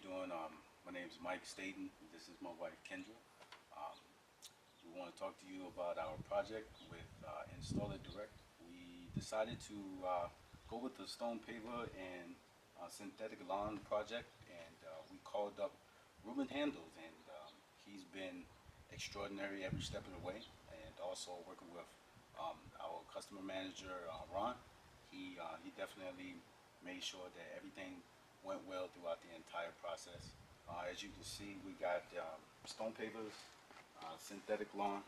you doing? My name is Mike Staten. This is my wife Kendra. Um, we want to talk to you about our project with Installer Direct. We decided to go with the stone paver and synthetic lawn project, and we called up Ruben Handles, and he's been extraordinary every step of the way, and also working with our customer manager Ron. He definitely made sure that everything went well throughout the entire process. As you can see, we got stone pavers, synthetic lawn,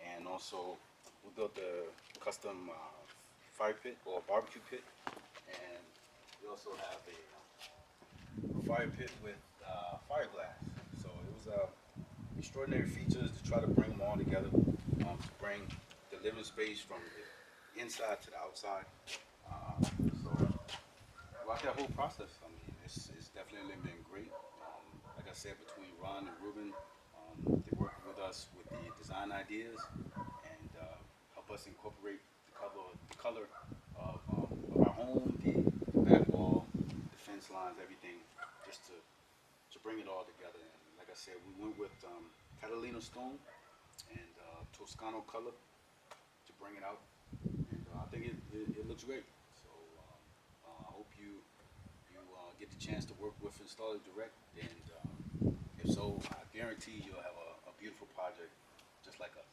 and also we built a custom fire pit or barbecue pit, and we also have a fire pit with fiberglass. So it was extraordinary features to try to bring them all together, to bring the living space from the inside to the outside. So throughout that whole process, I mean, it's definitely been great. Like I said, between Ron and Ruben, they work with us with the design ideas and help us incorporate the color of our home, the back wall, the fence lines, everything, just to bring it all together. And like I said, we went with Catalina stone and Toscano color to bring it out, and I think it looks great. So I hope you get the chance to work with Installer Direct, and if so, I guarantee you'll have a beautiful project just like us.